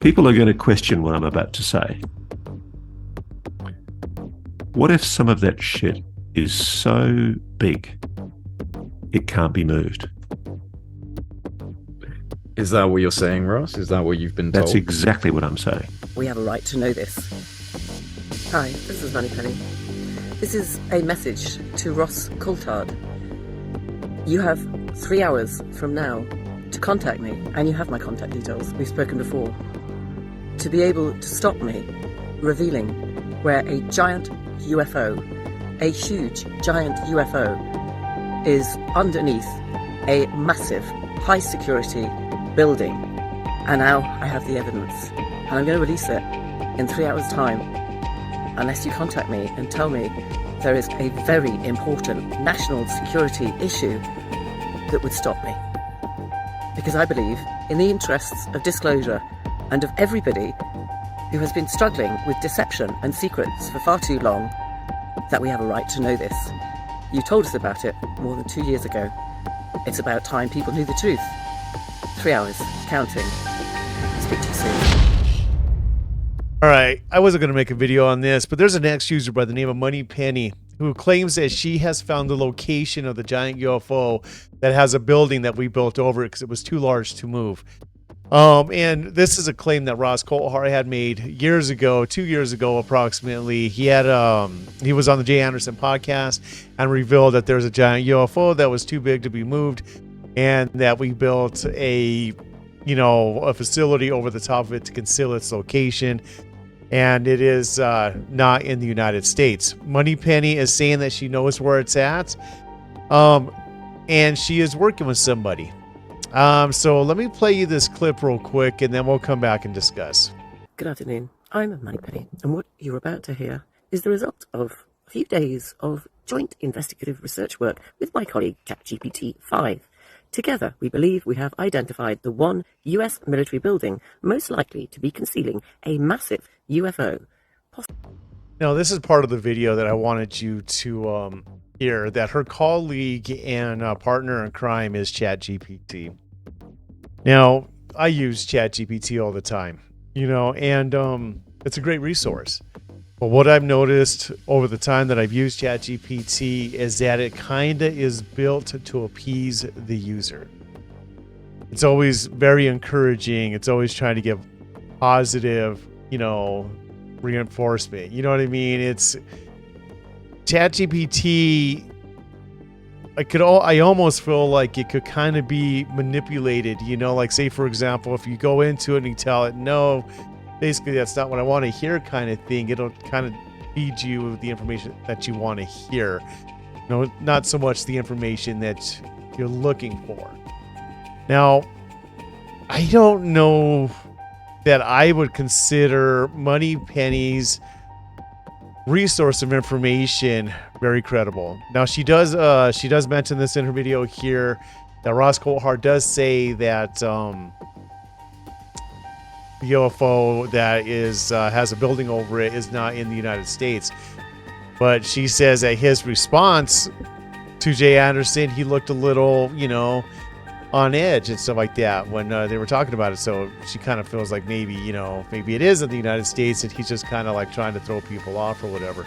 People are going to question what I'm about to say. What if some of that shit is so big it can't be moved? Is that what you're saying, Ross? Is that what you've been told? That's exactly what I'm saying. We have a right to know this. Hi, this is Moneypenny. This is a message to Ross Coulthart. You have 3 hours from now to contact me, and you have my contact details. We've spoken before. To be able to stop me revealing where a giant UFO, a huge giant UFO, is underneath a massive high security building. And now I have the evidence, and I'm going to release it in 3 hours time, unless you contact me and tell me there is a very important national security issue that would stop me. Because I believe, in the interests of disclosure and of everybody who has been struggling with deception and secrets for far too long, that we have a right to know this. You told us about it more than 2 years ago. It's about time people knew the truth. 3 hours, counting. Speak to you soon. All right, I wasn't going to make a video on this, but there's an ex-user by the name of Moneypenny who claims that she has found the location of the giant UFO that has a building that we built over it because it was too large to move. And this is a claim that Ross Coulthart had made years ago, 2 years ago approximately. He was on the Jay Anderson podcast and revealed that there's a giant UFO that was too big to be moved, and that we built a facility over the top of it to conceal its location. And it is not in the United States. Moneypenny is saying that she knows where it's at, and she is working with somebody. So let me play you this clip real quick, and then we'll come back and discuss. Good afternoon. I'm Moneypenny, and what you're about to hear is the result of a few days of joint investigative research work with my colleague ChatGPT 5. Together, we believe we have identified the one US military building most likely to be concealing a massive UFO. Now, this is part of the video that I wanted you to hear, that her colleague and partner in crime is ChatGPT. Now, I use ChatGPT all the time, and it's a great resource. But what I've noticed over the time that I've used ChatGPT is that it kind of is built to appease the user. It's always very encouraging. It's always trying to give positive, reinforcement. You know what I mean? It's ChatGPT. I almost feel like it could kind of be manipulated. Like, say for example, if you go into it and you tell it, no, basically that's not what I want to hear, kind of thing, it'll kind of feed you the information that you want to hear. Not so much the information that you're looking for. Now, I don't know that I would consider Moneypenny's resource of information very credible. Now, she does mention this in her video here, that Ross Coulthart does say that the UFO that has a building over it is not in the United States. But she says that his response to Jay Anderson, he looked a little, on edge and stuff like that when they were talking about it. So she kind of feels like maybe it is in the United States, and he's just kind of like trying to throw people off or whatever.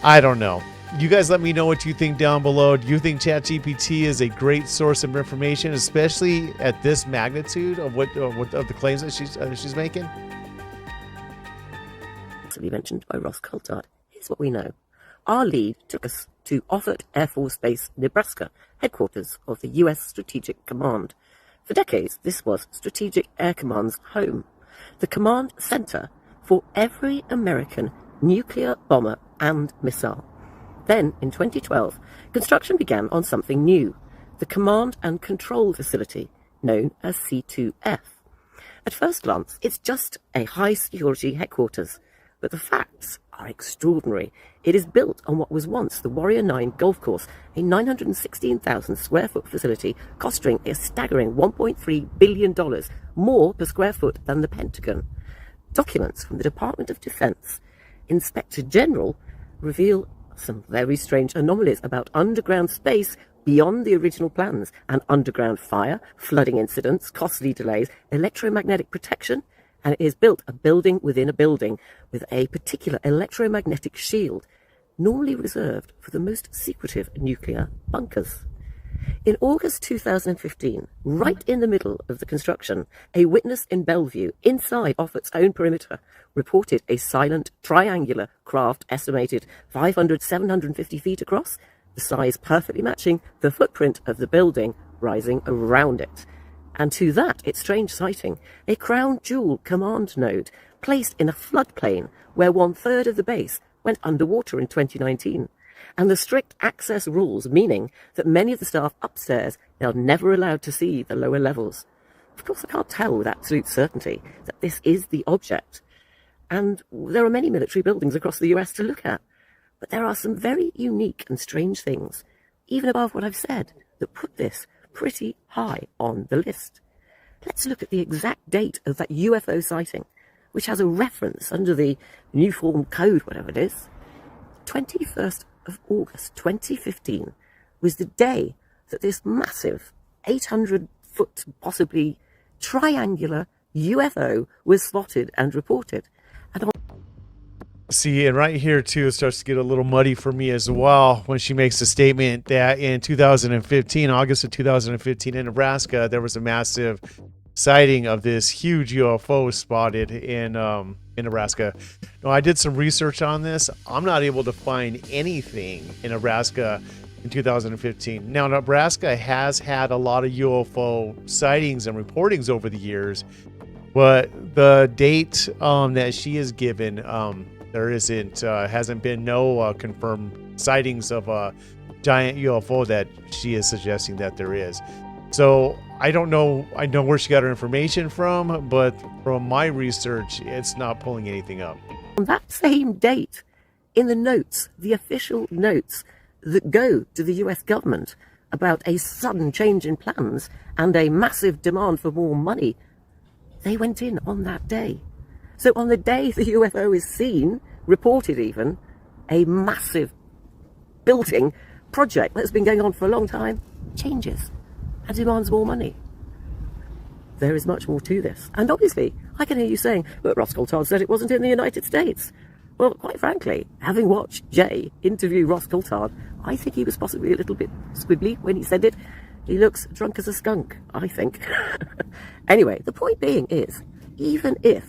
I don't know. You guys let me know what you think down below. Do you think ChatGPT is a great source of information, especially at this magnitude of of the claims that she's making? To be mentioned by Ross Coulthart. Here's what we know. Our lead took us to Offutt Air Force Base, Nebraska, headquarters of the US Strategic Command. For decades, this was Strategic Air Command's home, the command center for every American nuclear bomber and missile. Then, in 2012, construction began on something new, the Command and Control Facility, known as C2F. At first glance, it's just a high-security headquarters, but the facts are extraordinary. It is built on what was once the Warrior 9 golf course, a 916,000 square foot facility costing a staggering $1.3 billion, more per square foot than the Pentagon. Documents from the Department of Defense Inspector General reveal some very strange anomalies about underground space beyond the original plans, and underground fire, flooding incidents, costly delays, electromagnetic protection, and it is built a building within a building with a particular electromagnetic shield, normally reserved for the most secretive nuclear bunkers. In August 2015, right in the middle of the construction, a witness in Bellevue, inside Offutt's own perimeter, reported a silent triangular craft estimated 750 feet across, the size perfectly matching the footprint of the building rising around it. And to that, its strange sighting, a crown jewel command node placed in a floodplain where 1/3 of the base went underwater in 2019. And the strict access rules meaning that many of the staff upstairs are never allowed to see the lower levels. Of course, I can't tell with absolute certainty that this is the object. And there are many military buildings across the US to look at. But there are some very unique and strange things, even above what I've said, that put this pretty high on the list. Let's look at the exact date of that UFO sighting, which has a reference under the New Form Code, whatever it is. 21st of August 2015 was the day that this massive 800-foot, possibly triangular UFO was spotted and reported. And See, and right here too, it starts to get a little muddy for me as well when she makes a statement that in 2015, August of 2015 in Nebraska, there was a massive sighting of this huge UFO spotted in Nebraska. Now, I did some research on this. I'm not able to find anything in Nebraska in 2015. Now, Nebraska has had a lot of UFO sightings and reportings over the years, but the date that she is given, there hasn't been no confirmed sightings of a giant UFO that she is suggesting that there is. So I don't know. I know where she got her information from, but from my research, it's not pulling anything up. on that same date, in the notes, the official notes that go to the US government about a sudden change in plans and a massive demand for more money, they went in on that day. So on the day the UFO is seen, reported even, a massive building project that's been going on for a long time changes and demands more money. There is much more to this. And obviously, I can hear you saying, but Ross Coulthart said it wasn't in the United States. Well, quite frankly, having watched Jay interview Ross Coulthart, I think he was possibly a little bit squibbly when he said it. He looks drunk as a skunk, I think. Anyway, the point being is, even if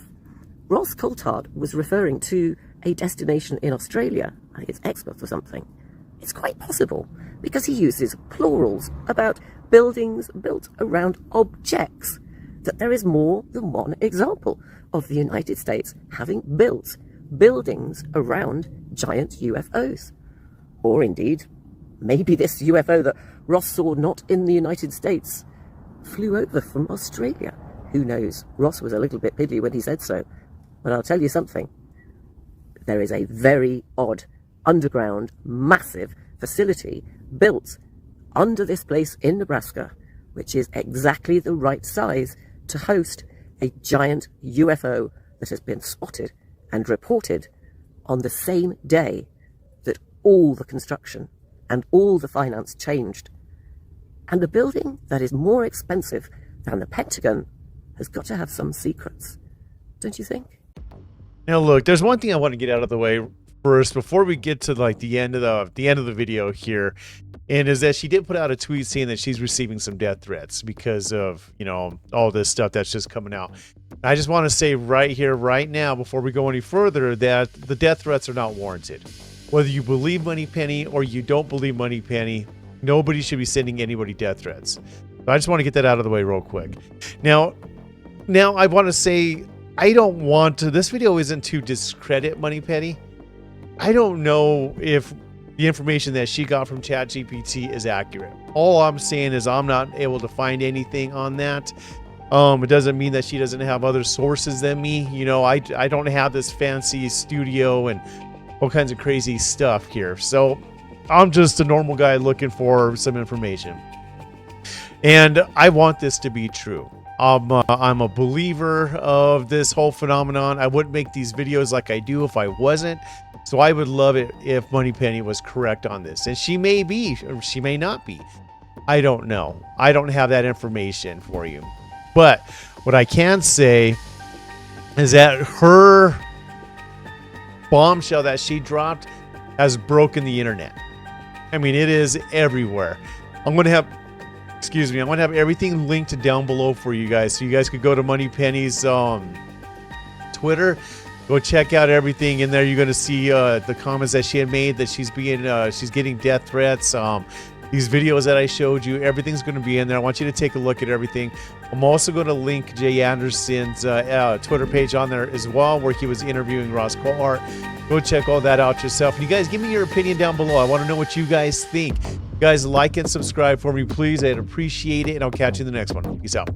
Ross Coulthart was referring to a destination in Australia, I think it's Exmouth or something, it's quite possible because he uses plurals about buildings built around objects, that there is more than one example of the United States having built buildings around giant UFOs. Or indeed, maybe this UFO that Ross saw not in the United States flew over from Australia. Who knows? Ross was a little bit piddly when he said so. But I'll tell you something. There is a very odd, underground, massive facility built under this place in Nebraska, which is exactly the right size to host a giant UFO that has been spotted and reported on the same day that all the construction and all the finance changed. And a building that is more expensive than the Pentagon has got to have some secrets, don't you think? Now, look, there's one thing I want to get out of the way first before we get to like the end of the video here, and is that she did put out a tweet saying that she's receiving some death threats because of, you know, all this stuff that's just coming out. I just want to say right here, right now, before we go any further, that the death threats are not warranted. Whether you believe Moneypenny or you don't believe Moneypenny, nobody should be sending anybody death threats. So I just want to get that out of the way real quick. Now I want to say, I don't want to, this video isn't to discredit Moneypenny. I don't know if the information that she got from ChatGPT is accurate. All I'm saying is I'm not able to find anything on that. It doesn't mean that she doesn't have other sources than me. You know, I don't have this fancy studio and all kinds of crazy stuff here. So I'm just a normal guy looking for some information. And I want this to be true. I'm a believer of this whole phenomenon. I wouldn't make these videos like I do if I wasn't. So I would love it if Moneypenny was correct on this. And she may be, or she may not be. I don't know. I don't have that information for you. But what I can say is that her bombshell that she dropped has broken the internet. I mean, it is everywhere. I'm going to have, I'm going to have everything linked down below for you guys. So you guys could go to Moneypenny's Twitter. Go check out everything in there. You're going to see the comments that she had made, that she's getting death threats. These videos that I showed you, everything's going to be in there. I want you to take a look at everything. I'm also going to link Jay Anderson's Twitter page on there as well, where he was interviewing Ross Coulthart. Go check all that out yourself. And you guys, give me your opinion down below. I want to know what you guys think. You guys, like and subscribe for me, please. I'd appreciate it, and I'll catch you in the next one. Peace out.